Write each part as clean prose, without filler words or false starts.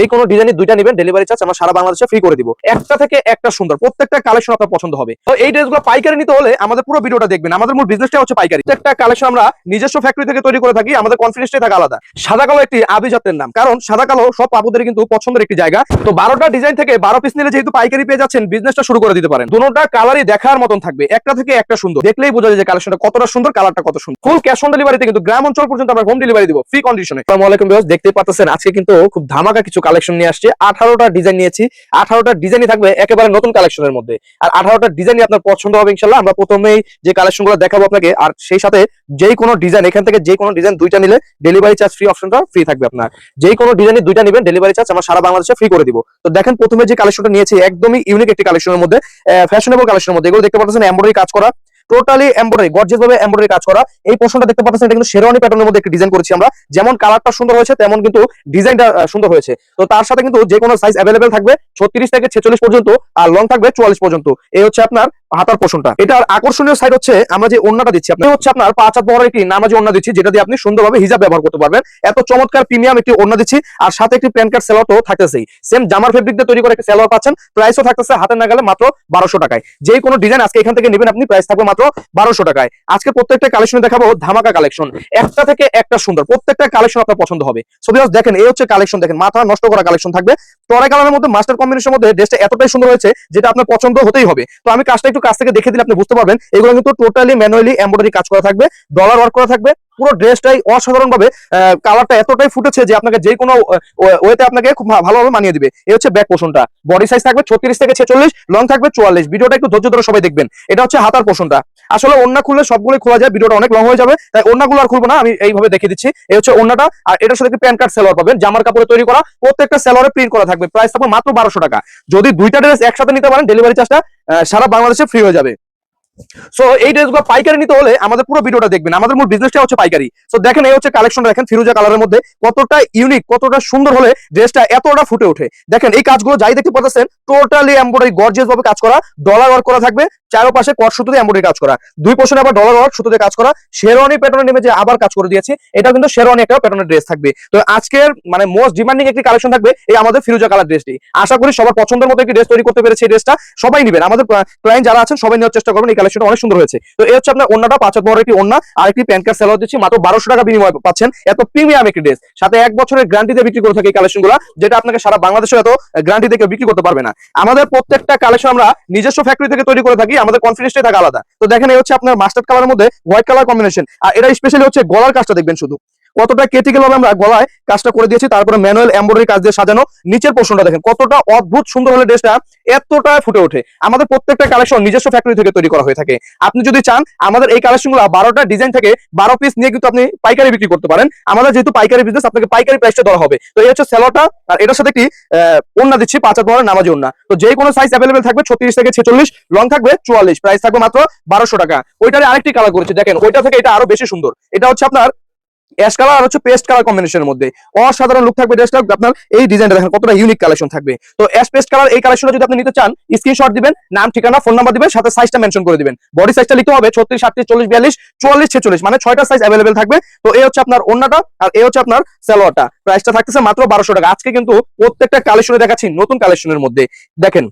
এই কোনো ডিজাইনের দুইটা নেবেন, ডেলিভারি চার্জ আমরা সারা বাংলাদেশে ফ্রি করে দিব। একটা থেকে একটা সুন্দর, প্রত্যেকটা কালেকশন আপনার পছন্দ হবে। তো এই ড্রেসগুলো পাইকারি নিতে হলে আমাদের পুরো ভিডিওটা দেখবেন। আমাদের মূল বিজনেসটা হচ্ছে পাইকারি। প্রত্যেকটা কালেকশন আমরা নিজস্ব ফ্যাক্টরি থেকে তৈরি করে থাকি, আমাদের কনফিডেন্সটাই থাকে আলাদা। সাদা কালো একটি আভিজাত্যের নাম, কারণ সাদা কালো সব আপুদের কিন্তু পছন্দের একটি জায়গা। তো 12টা ডিজাইন থেকে 12 পিস নিলে যেহেতু পাইকারি পেয়ে যাচ্ছেন, বিজনেসটা শুরু করে দিতে পারেন। দুটোটা কালারই দেখার মতন থাকবে, একটা থেকে একটা সুন্দর, দেখলেই বোঝা যায় যে কালেকশনটা কতটা সুন্দর, কালারটা কত সুন্দর। ফুল ক্যাশ অন ডেলিভারিতে কিন্তু গ্রাম অঞ্চল পর্যন্ত আমরা হোম ডেলিভারি দিব, ফ্রি কন্ডিশনে। আসসালামু আলাইকুম ভিউয়ার্স, দেখতে পাচ্ছেন আজকে কিন্তু খুব ধামাকা কিছু কালেকশন নিয়ে আসছে। 18টা ডিজাইন নিয়েছি, 18টা ডিজাইনই থাকবে একেবারে নতুন কালেকশনের মধ্যে। আর 18টা ডিজাইনই আপনার পছন্দ হবে ইনশাআল্লাহ। আমরা প্রথমেই যে কালেকশনগুলো দেখাবো আপনাকে, আর সেই সাথে যেই কোনো ডিজাইন, এখান থেকে যে কোনো ডিজাইন দুইটা নিলে ডেলিভারি চার্জ ফ্রি, অপশনটা ফ্রি থাকবে আপনার। যেই কোনো ডিজাইনের দুইটা নেবেন, ডেলিভারি চার্জ আমরা সারা বাংলাদেশে ফ্রি করে দিব। তো দেখেন প্রথমে যে কালেকশনটা নিয়েছি, একদমই ইউনিক একটি কালেকশনের মধ্যে, ফ্যাশনেবল কালেকশনের মধ্যে। এগুলো দেখতে পাচ্ছেন এমব্রয়ডারি কাজ করা, টোটালি এমব্রয়ডারি, গর্জিয়াস ভাবে এমব্রয়ডারি কাজ করা। এই পোর্শনটা দেখতে পাচ্ছেন, এটা কিন্তু শেরওয়ানি প্যাটার্নের মধ্যে একটি ডিজাইন করেছি আমরা। যেমন কালারটা সুন্দর হয়েছে, তেমন কিন্তু ডিজাইনটা সুন্দর হয়েছে। তো তার সাথে কিন্তু যে কোনো সাইজ अवेलेबल থাকবে, 36 থেকে 46 পর্যন্ত, আর লং থাকবে 44 পর্যন্ত। এই হচ্ছে আপনার হাতার পোর্শনটা। এটার আকর্ষণীয় সাইড হচ্ছে আমরা যে ওন্নাটা দিচ্ছি, আপনি হচ্ছে আপনার 5 হাত বড় একটি নামাজি ওন্না দিচ্ছি, যেটা দিয়ে আপনি সুন্দরভাবে হিজাব ব্যবহার করতে পারবেন। এত চমৎকার প্রিমিয়াম একটি ওন্না দিচ্ছি, আর সাথে একটি প্যান্ট কাট সেলোয়ার তো থাকতেছেই। সেম জামার ফেব্রিক দিয়ে তৈরি করে একটা সেলোয়ার পাচ্ছেন। প্রাইসও থাকতেছে হাতের নাগালে মাত্র 1200 টাকায়। যে কোনো ডিজাইন আজকে এখান থেকে নেবেন আপনি, প্রাইস থাকবে মাত্র 1200 টাকায়। আজকে প্রত্যেকটা কালেকশন দেখাবো ধামাকা কালেকশন, একটা থেকে একটা সুন্দর, প্রত্যেকটা কালেকশন আপনার পছন্দ হবে। সো ভিউয়ার্স দেখেন, এই হচ্ছে কালেকশন, দেখেন মাথা নষ্ট করা কালেকশন থাকবে। টরে কালারের মধ্যে মাস্টার কম্বিনেশনের মধ্যে ড্রেসটা এতটাই সুন্দর হয়েছে, যেটা আপনার পছন্দ হতেই হবে। তো আমি কাজটা একটু কাছ থেকে দেখে দিলে আপনি বুঝতে পারবেন। এগুলো কিন্তু টোটালি ম্যানুয়ালি এমব্রয়ডারি কাজ করা থাকবে, ডলার ওয়ার্ক করা থাকবে। পুরো ড্রেসটাই অসাধারণ ভাবে কালারটা এতটাই ফুটেছে যে আপনাকে যে কোনো ওয়েতে আপনাকে খুব ভালোভাবে মানিয়ে দিবে। এই হচ্ছে ব্যাক পোর্শনটা, বডি সাইজ থাকবে 36 থেকে 46, লং থাকবে 44। ভিডিওটা একটু ধৈর্য ধরে সবাই দেখবেন। এটা হচ্ছে হাতার পোর্শনটা। আসলে ওন্না খুললে সবগুলোই খোলা যায়, ভিডিওটা অনেক লং হয়ে যাবে, তাই ওন্নাগুলো আর খুলবো না, আমি এইভাবে দেখিয়ে দিচ্ছি। এই হচ্ছে ওন্নাটা, আর এটার সাথে একটি প্যান্ট কাট সেলোয়ার পাবেন, জামার কাপড়ে তৈরি করা, প্রত্যেকটা সেলোয়ারে প্রিন্ট করা থাকবে। প্রাইস থাকবে মাত্র 1200 টাকা। যদি দুইটা ড্রেস একসাথে নিতে পারেন, ডেলিভারি চার্জটা সারা বাংলাদেশে ফ্রি হয়ে যাবে। সো এই ড্রেসগুলো পাইকারি নিতে হলে আমাদের পুরো ভিডিওটা দেখবেন। আমাদের মূল বিজনেসটা হচ্ছে পাইকারি। সো দেখেন, এই হচ্ছে কালেকশনটা, দেখেন ফিরোজা কালারের মধ্যে কতটা ইউনিক, কতটা সুন্দর হলে ড্রেসটা এতটা ফুটে ওঠে। দেখেন এই কাজগুলো যাই দেখতে পাচ্ছেন, টোটালি এমব্রয়ডারি গর্জিয়াস ভাবে কাজ করা, ডলার ওয়ার্ক করা থাকবে। চারপাশে কট সুতো দিয়ে এমব্রয়ডারি কাজ করা, দুই পোর্শনে আবার ডলার ওয়ার্ক সুতো দিয়ে কাজ করা। শেরওয়ানি প্যাটার্নে নেমে যে আবার কাজ করে দিয়েছি, এটা কিন্তু শেরওয়ানি একটা প্যাটার্নের ড্রেস থাকবে। তো আজকের মানে মোস্ট ডিমান্ডিং একটি কালেকশন থাকবে এই আমাদের ফিরোজা কালার ড্রেসটি। আশা করি সবার পছন্দের মতো একটি ড্রেস তৈরি করতে পেরেছি। এই ড্রেসটা সবাই নেবেন, আমাদের ক্লায়েন্ট যারা আছেন সবাই নেওয়ার চেষ্টা করবেন। এই কালেকশনটা অনেক সুন্দর হয়েছে। তো এই হচ্ছে আপনার ওন্নাটা, 5 হাত বড় একটি ওন্না, আর একটি প্যান্ট কাট সেলোয়ার দিচ্ছি, মাত্র 1200 টাকা বিনিময়ে পাচ্ছেন এত প্রিমিয়াম একটি ড্রেস। সাথে 1 বছরের গ্যারান্টি দিয়ে বিক্রি করে থাকি এই কালেকশনগুলো, যেটা আপনাকে সারা বাংলাদেশে এত গ্যারান্টি দিয়ে বিক্রি করতে পারবে না। আমাদের প্রত্যেকটা কালেকশন আমরা নিজস্ব ফ্যাক্টরি থেকে তৈরি করে থাকি, আমাদের কনফিডেন্সটাই থাকে আলাদা। তো দেখেন, এই হচ্ছে আপনার মাস্টার্ড কালারের মধ্যে হোয়াইট কালার কম্বিনেশন, আর এটা স্পেশালি হচ্ছে গলার কাজটা দেখবেন শুধু কতটা ক্রিটিক্যাল ভাবে আমরা গলায় কাজটা করে দিয়েছি। তারপরে ম্যানুয়াল এমব্রয়ডারি কাজ দিয়ে সাজানো। নিচের পোর্শনটা দেখেন কতটা অদ্ভুত সুন্দর হলে ড্রেসটা এতটা ফুটে ওঠে। আমাদের প্রত্যেকটা কালেকশন নিজস্ব ফ্যাক্টরি থেকে তৈরি করা হয়ে থাকে। আপনি যদি চান আমাদের এই কালেকশনগুলো 12টা ডিজাইন থেকে 12 পিস নিয়ে কিন্তু আপনি পাইকারি বিক্রি করতে পারেন। আমাদের যেহেতু পাইকারি বিজনেস, আপনাকে পাইকারি প্রাইসটা ধরা হবে। তো এই হচ্ছে সেলোয়ারটা, আর এটার সাথে কি ওন্না দিচ্ছি, 5 হাত বড় নামাজি ওন্না। তো যে কোনো সাইজ अवेलेबल থাকবে, 36 থেকে 46, লং থাকবে 44। প্রাইস থাকবে মাত্র 1200 টাকা। ওইটারে আরেকটি কালার করেছি, দেখেন ওইটা থেকে এটা আরো বেশি সুন্দর। এটা হচ্ছে আপনার অ্যাশ কালার আর হচ্ছে পেস্ট কালার কম্বিনেশনের মধ্যে অসাধারণ লুক থাকবে ড্রেসটা। আপনার এই ডিজাইনটা দেখেন কতটা ইউনিক কালেকশন থাকবে। তো অ্যাশ পেস্ট কালার এই কালেকশনটা যদি আপনি নিতে চান, স্ক্রিনশট দিবেন, নাম ঠিকানা ফোন নাম্বার দিবেন, সাথে সাইজটা মেনশন করে দিবেন। বডি সাইজটা লিখতে হবে 36, 38, 40, 42, 44, 46, মানে 6টা সাইজ अवेलेबल থাকবে। তো এই হচ্ছে আপনার ওন্নাটা, আর এই হচ্ছে আপনার সালোয়ারটা। প্রাইসটা থাকতেছে মাত্র 1200 টাকা। আজকে কিন্তু প্রত্যেকটা কালেকশনে দেখাচ্ছি নতুন কালেকশনের মধ্যে। দেখেন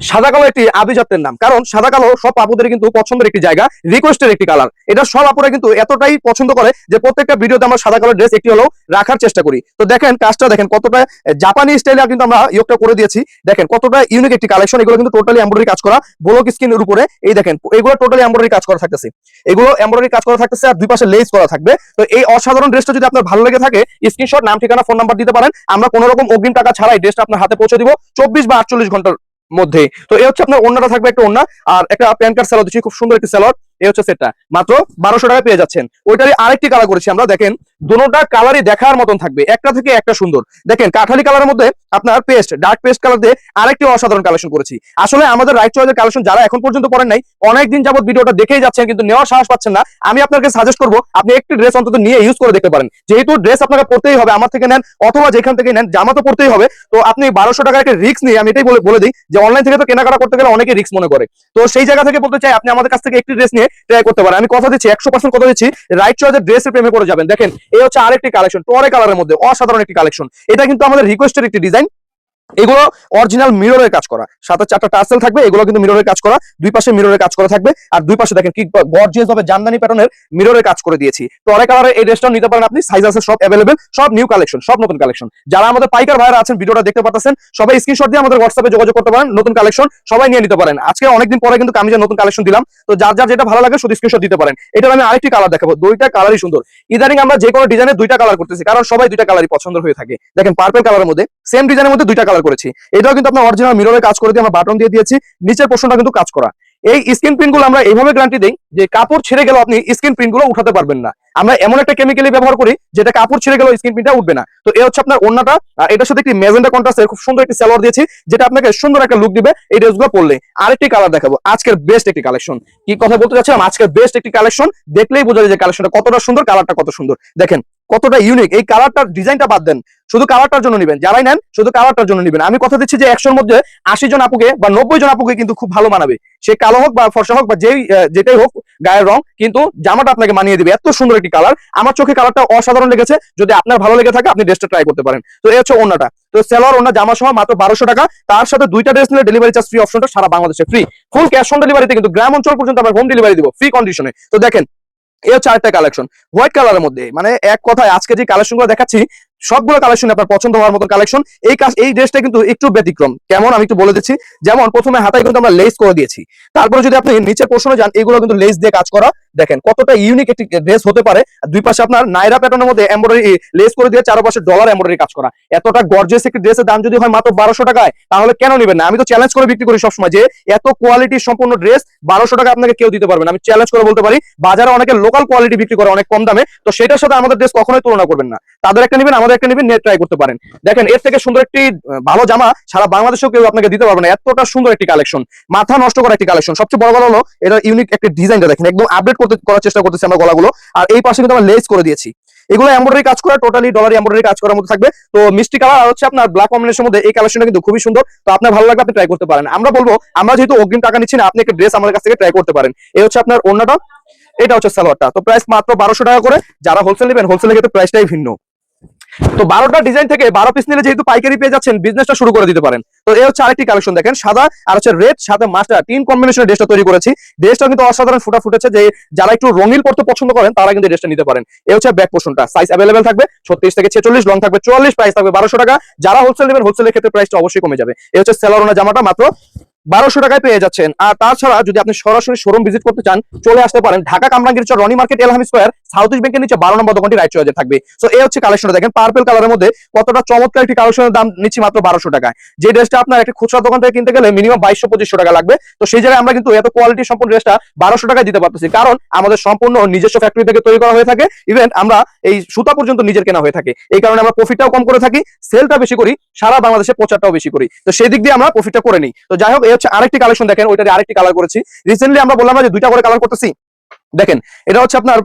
সাদা কালো একটি আভিজাত্যের নাম, কারণ সাদা কালো সব আপুদের কিন্তু পছন্দের একটি জায়গা, রিকোয়েস্টের একটি কালার। এটা সব আপুরা কিন্তু এতটাই পছন্দ করে যে প্রত্যেকটা ভিডিওতে আমরা সাদা কালার ড্রেস একটি হলেও রাখার চেষ্টা করি। তো দেখেন কাজটা দেখেন কতটা জাপানি স্টাইলে কিন্তু আমরা ইয়োগটা করে দিয়েছি। দেখেন কতটা ইউনিক একটি কালেকশন। এগুলো কিন্তু টোটালি এমব্রয়ডারি কাজ করা, ব্লক স্ক্রিনের উপরে। এই দেখেন এগুলো টোটালি এমব্রয়ডারি কাজ করা থাকতেছে, এগুলো এমব্রয়ডারি কাজ করা থাকতেছে, আর দুই পাশে লেস করা থাকবে। তো এই অসাধারণ ড্রেসটা যদি আপনার ভালো লেগে থাকে, স্ক্রিনশট, নাম ঠিকানা ফোন নাম্বার দিতে পারেন। আমরা কোনো রকম অগ্রিম টাকা ছাড়াই ড্রেসটা আপনার হাতে পৌঁছে দিব 24 বা 48 ঘন্টার মধ্যে। তো এই হচ্ছে আপনার ওন্নাটা থাকবে একটা ওন্না, আর একটা প্যান্ট কাট সেলোয়ার দিচ্ছি, খুব সুন্দর একটি সেলোয়ার। এই হচ্ছে সেটটা, মাত্র 1200 টাকায় পেয়ে যাচ্ছেন। ওইটারই আরেকটি কালার করেছি আমরা, দেখেন দুটোটা কালারই দেখার মতন থাকবে, একটা থেকে একটা সুন্দর। দেখেন কাঠালি কালারের মধ্যে আপনার পেস্ট, ডার্ক পেস্ট কালার দিয়ে আরেকটি অসাধারণ কালেকশন করেছি। আসলে আমাদের রাইট চয়েসের কালেকশন যারা এখন পর্যন্ত পড়েন নাই, অনেকদিন যাবত ভিডিওটা দেখেই যাচ্ছেন কিন্তু নেওয়ার সাহস পাচ্ছেন না, আমি আপনাকে সাজেস্ট করবো আপনি একটি ড্রেস অন্তত নিয়ে ইউজ করে দেখতে পারেন। যেহেতু ড্রেস আপনাকে পড়তেই হবে, আমার থেকে নেন অথবা যেখান থেকে নেন, জামা তো পড়তেই হবে। তো আপনি 1200 টাকার একটা রিস্ক নিয়ে, আমি এটাই বলে দিই যে অনলাইন থেকে তো কেনাকাটা করতে গেলে অনেকে রিস্ক মনে করে। তো সেই জায়গা থেকে বলতে চাই, আপনি আমাদের কাছ থেকে একটি ড্রেস নিয়ে ট্রাই করতে পারেন। আমি কথা দিচ্ছি 100% কথা দিচ্ছি, রাইট চয়েসের ড্রেসের প্রেমে করে যাবেন। দেখেন এই হচ্ছে আরেকটি কালেকশন, টরে কালারের মধ্যে অসাধারণ একটি কালেকশন। এটা কিন্তু আমাদের রিকোয়েস্টের একটি ডিজাইন। এগুলো অরিজিনাল মিররের কাজ করা, সাথে 4টা টার্সেল থাকবে, এগুলো কিন্তু মিররের কাজ করা, দুই পাশে মিররের কাজ করা থাকবে, আর দুই পাশে দেখেন কি গর্জিয়াস ভাবে জামদানি প্যাটার্নের মিররের কাজ করে দিয়েছি। টরে কালারের এই ড্রেসটাও নিতে পারেন আপনি, সাইজ আছে সব अवेलेबल, সব নিউ কালেকশন, সব নতুন কালেকশন। যারা আমাদের পাইকার ভাইরা আছেন ভিডিওটা দেখতে পাচ্ছেন, সবাই স্ক্রিনশট দিয়ে আমাদের হোয়াটসঅ্যাপে যোগাযোগ করতে পারেন, নতুন কালেকশন সবাই নিয়ে নিতে পারেন। আজকে অনেকদিন পরে কিন্তু কামিজের নতুন কালেকশন দিলাম, তো যার যার যেটা ভালো লাগে শুধু স্ক্রিনশট দিতে পারেন। এটা আমি আরেকটি কালার দেখাবো, দুইটা কালারই সুন্দর। ইদানিং আমরা যে কোনো ডিজাইনে দুইটা কালার করতেছি, কারণ সবাই দুইটা কালারই পছন্দ হয়ে থাকে। দেখেন পার্পল কালারের মধ্যে সেম ডিজাইনের মধ্যে দুইটা কালার করেছি। এটাও কিন্তু আপনার অরিজিনাল মিররের কাজ করে দিয়ে আমরা বাটন দিয়ে দিয়েছি, নিচের পোর্শনটা কিন্তু কাজ করা। এই স্ক্রিন প্রিন্ট গুলো আমরা এইভাবে গ্যারান্টি দেই যে কাপড় ছিঁড়ে গেল আপনি স্ক্রিন প্রিন্ট গুলো উঠাতে পারবেন না। আমরা এমন একটা কেমিক্যালি ব্যবহার করি যেটা কাপড় ছিঁড়ে গেল স্ক্রিন প্রিন্টটা উঠবে না। তো এই হচ্ছে আপনার ওন্নাটা, আর এটার সাথে একটি ম্যাজেন্টা কন্ট্রাস্টের খুব সুন্দর একটি সালোয়ার দিয়েছি, যেটা আপনাকে সুন্দর একটা লুক দিবে এই ড্রেসগুলো পরলে। আরেকটি কালার দেখাবো, আজকের বেস্ট একটি কালেকশন। কি কথা বলতে চাচ্ছিলাম, আজকের বেস্ট একটি কালেকশন, দেখলেই বোঝা যায় যে কালেকশনটা কতটা সুন্দর, কালারটা কত সুন্দর। দেখেন কতটা ইউনিক, এই কালারটার ডিজাইনটা বাদ দেন, শুধু কালারটার জন্য নিবেন, যারাই নেন শুধু কালারটার জন্য নিবেন। আমি কথা দিচ্ছি যে 100-র মধ্যে 80 জন আপুকে বা 90 জন আপুকে কিন্তু খুব ভালো মানাবে। সে কালো হোক বা ফর্সা হোক বা যেটাই হোক গায়ের রং, কিন্তু জামাটা আপনাকে মানিয়ে দিবে। এত সুন্দর একটি কালার, আমার চোখে কালারটা অসাধারণ লেগেছে। যদি আপনার ভালো লেগে থাকে আপনি ড্রেসটা ট্রাই করতে পারেন। তো এই হচ্ছে ওন্নাটা, তো সেলর ওন্না জামা সহ মাত্র 1200 টাকা। তার সাথে দুইটা ড্রেস নিলে ডেলিভারি চার্জ ফ্রি অপশনটা সারা বাংলাদেশে ফ্রি, ফুল ক্যাশ অন ডেলিভারিতে, কিন্তু গ্রাম অঞ্চল পর্যন্ত আমরা হোম ডেলিভারি দিব ফ্রি কন্ডিশনে। তো দেখেন এই হচ্ছে আরেকটা কালেকশন হোয়াইট কালারের মধ্যে, মানে এক কথায় আজকে যে কালেকশন গুলো দেখাচ্ছি সবগুলো কালেকশন আপনার পছন্দ হওয়ার মতো কালেকশন। এই ড্রেসটা কিন্তু একটু ব্যতিক্রম, কেমন আমি একটু বলে দিচ্ছি। যেমন প্রথমে হাতায় কিন্তু আমরা লেস করে দিয়েছি, তারপরে যদি আপনি নিচের পোর্শনে যান এগুলো কিন্তু লেস দিয়ে কাজ করা। দেখেন কতটা ইউনিক একটি ড্রেস হতে পারে। দুই পাশে আপনার নাইরা প্যাটার্নের মধ্যে এমব্রয়ডারি লেস করে দিয়ে চারপাশে ডলার এমব্রয়ডারি কাজ করা। এতটা গর্জিয়াস একটি ড্রেসের দাম যদি হয় মাত্র 1200 টাকায়, তাহলে কেন নেবেন না? আমি তো চ্যালেঞ্জ করে বিক্রি করি সবসময় যে এত কোয়ালিটি সম্পূর্ণ ড্রেস 1200 টাকা আপনাকে কেউ দিতে পারবে না। আমি চ্যালেঞ্জ করে বলতে পারি, বাজারে অনেকে লোকাল কোয়ালিটি বিক্রি করে অনেক কম দামে, তো সেটার সাথে আমাদের ড্রেস কখনোই তুলনা করবেন না। তাদের একটা নেবেন, আমাদের একটা নেবেন, নিয়ে ট্রাই করতে পারেন। দেখেন এর থেকে সুন্দর একটি ভালো জামা সারা বাংলাদেশেও কেউ আপনাকে দিতে পারবে না। এতটা সুন্দর একটি কালেকশন, মাথা নষ্ট করা একটি কালেকশন। সবচেয়ে বড় কথা হলো এটা ইউনিক একটা ডিজাইনটা দেখেন, একদম আপডেট করার চেষ্টা করতেছি আমরা গলাগুলো। আর এই পাশে কিন্তু আমরা লেস করে দিয়েছি, এগুলো এমব্রয়ডারি কাজ করা, টোটালি ডলার এমব্রয়ডারি কাজ করার মধ্যে থাকবে। তো মিষ্টি কালার আর হচ্ছে আপনার ব্ল্যাক কম্বিনেশনের মধ্যে এই কালেকশনটা কিন্তু খুবই সুন্দর। তো আপনার ভালো লাগবে আপনি ট্রাই করতে পারেন। আমরা বলবো আমরা যেহেতু অগ্রিম টাকা নিচ্ছি না, আপনি একটা ড্রেস আমাদের কাছ থেকে ট্রাই করতে পারেন। এই হচ্ছে আপনার ওন্নাটা, এটা হচ্ছে সালোয়ারটা। তো প্রাইস মাত্র 1200 টাকা করে। যারা হোলসেল নেবেন হোলসেলের ক্ষেত্রে প্রাইসটাই ভিন্ন। তো 12টা ডিজাইন থেকে 12 পিস নিলে যেহেতু পাইকারি পেয়ে যাচ্ছেন, বিজনেসটা শুরু করে দিতে পারেন। তো এই হচ্ছে আরেকটি কালেকশন, দেখেন সাদা আর হচ্ছে রেড সাথে মাস্টার তিন কম্বিনেশনের ড্রেসটা তৈরি করেছি। ড্রেসটা কিন্তু অসাধারণ ফুটেছে, যে যারা একটু রঙিন পড়তে পছন্দ করেন তারা কিন্তু ড্রেসটা নিতে পারেন। এই হচ্ছে ব্যাক পোর্শনটা, সাইজ अवेलेबल থাকবে 36 থেকে 46, লং থাকবে 44, প্রাইস থাকবে 1200 টাকা। যারা হোলসেল নেবেন হোলসেলের ক্ষেত্রে প্রাইসটা অবশ্যই কমে যাবে। এই হচ্ছে সেলরনা জামাটা মাত্র 1200 টাকায় পেয়ে যাচ্ছেন। আর তাছাড়া যদি আপনি সরাসরি শোরুম ভিজিট করতে চান চলে আসতে পারেন Dhaka Kamrangir Char Roni market Elham square south east ব্যাংকের নিচে 12 নম্বর দোকানটি রাইট চয়েসে থাকবে। সো এই হচ্ছে কালেকশনটা, দেখেন পার্পল কালারের মধ্যে কতটা চমৎকার একটি কালেকশনের দাম নিচ্ছি মাত্র 1200 টাকায়। যে ড্রেসটা আপনার একটা খুচরা দোকান থেকে কিনতে গেলে মিনিমাম 2200-2500 টাকা লাগবে। তো সেই জায়গায় আমরা কিন্তু এত কোয়ালিটি সম্পূর্ণ ড্রেসটা 1200 টাকায় দিতে পারতেছি, কারণ আমাদের সম্পূর্ণ নিজস্ব ফ্যাক্টরি থেকে তৈরি করা হয়ে থাকে। ইভেন আমরা এই সুতা পর্যন্ত নিজের কেনা হয়ে থাকে, এই কারণে আমরা প্রফিটটাও কম করে থাকি, সেলটা বেশি করি, সারা বাংলাদেশে প্রচারটাও বেশি করি। তো সেই দিক দিয়ে আমরা প্রফিটটা করে নিই। তো যাই হোক এই হচ্ছে আরেকটি কালেকশন, দেখেন ওইটারে আরেকটি কালার করেছি। রিসেন্টলি আমরা বললাম না যে দুইটা করে কালার করতেছি। দেখেন এটা হচ্ছে আপনার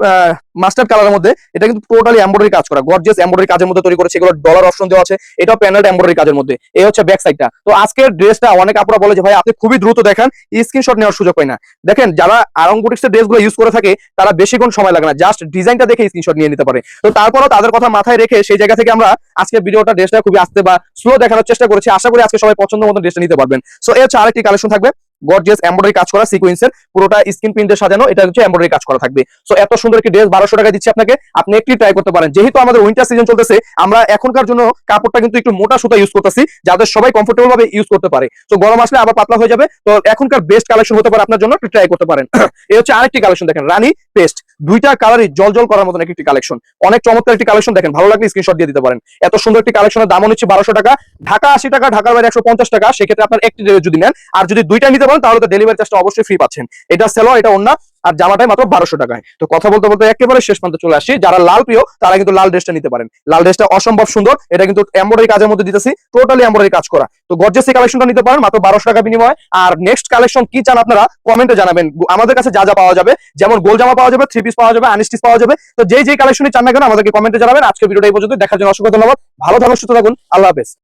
মাস্টার্ড কালারের মধ্যে, এটা কিন্তু টোটালি এমব্রয়ডারি কাজ করা, গর্জিয়াস এমব্রয়ডারি কাজের মধ্যে তৈরি করেছে। এগুলো ডলার অপশন দেওয়া আছে, এটাও প্যানেল এমব্রয়ডারি কাজের মধ্যে। এই হচ্ছে ব্যাক সাইডটা। তো আজকের ড্রেসটা অনেক আপুরা বলে যে ভাই আপনি খুবই দ্রুত দেখান, স্ক্রিনশট নেওয়ার সুযোগ পাই না। দেখেন যারা আরং বুটিক্সের ড্রেসগুলো ইউজ করে থাকে তারা বেশিক্ষণ সময় লাগে না, জাস্ট ডিজাইনটা দেখে স্ক্রিনশট নিয়ে নিতে পারে। তো তারপরও তাদের কথা মাথায় রেখে সেই জায়গা থেকে আমরা আজকে ভিডিওটা ড্রেসটা খুবই আস্তে বা স্লো দেখানোর চেষ্টা করেছি। আশা করি আজকে সবাই পছন্দ মতো ড্রেসটা নিতে পারবেন। সো এই হচ্ছে আরেকটি কালেকশন থাকবে, গর্জিয়াস এমব্রয়ডারি কাজ করা সিকোয়েন্সের, পুরোটা স্ক্রিন প্রিন্টে সাজানো, এটা হচ্ছে এমব্রয়ডারি কাজ করা থাকবে। সো এত সুন্দর একটি ড্রেস 1200 টাকা দিচ্ছি আপনাকে, আপনি একটি ট্রাই করতে পারেন। যেহেতু আমাদের উইন্টার সিজন চলতেছে, আমরা এখনকার জন্য কাপড়টা কিন্তু একটু মোটা সুতা ইউজ করতেছি, যাতে সবাই কমফোর্টেবল ভাবে ইউজ করতে পারে। তো গরম আসলে আবার পাতলা হয়ে যাবে। তো এখনকার বেস্ট কালেকশন হতে পারে আপনার জন্য, একটু ট্রাই করতে পারেন। এই হচ্ছে আরেকটি কালেকশন, দেখেন রানী পেস্ট, দুইটা কালারই জল করার মতন একটি কালেকশন, অনেক চমৎকার একটি কালেকশন। দেখেন ভালো লাগলে স্ক্রিনশট দিয়ে দিতে পারেন। এত সুন্দর একটি কালেকশনের দামও নিচ্ছে 1200 টাকা, ঢাকা 80 টাকা, ঢাকার বাইরে 150 টাকা। সেক্ষেত্রে আপনার একটি যদি নেন আর যদি দুইটা নিতে পারেন তাহলে তো ডেলিভারি চার্জটা অবশ্যই ফ্রি পাচ্ছেন। এটা সেলো, এটা ওন্না, আর জামাটাই মাত্র 1200 টাকায়। তো কথা বলতে বলতে একেবারে শেষ প্রান্তে চলে আসি। যারা লাল প্রিয় তারা কিন্তু লাল ড্রেসটা নিতে পারেন। লাল ড্রেসটা অসম্ভব সুন্দর, এটা কিন্তু এমব্রয়ডারি কাজের মধ্যে দিতেছি, টোটালি এমব্রয়ডারি কাজ করা। তো গর্জিয়াস কালেকশনটা নিতে পারেন মাত্র 1200 টাকা বিনিময়ে। আর নেক্সট কালেকশন কি চান আপনারা কমেন্টে জানাবেন। আমাদের কাছে যা যা পাওয়া যাবে, যেমন গোল জামা পাওয়া যাবে, 3 পিস পাওয়া যাবে, আনস্টিচ পাওয়া যাবে। তো যেই কালেকশনই চান না কেন আমাদেরকে কমেন্টে জানাবেন। আজকে ভিডিওটা এই পর্যন্ত, দেখার জন্য অসংখ্য ধন্যবাদ। ভালো থাকুন, সুস্থ থাকুন, আল্লাহ হাফেজ।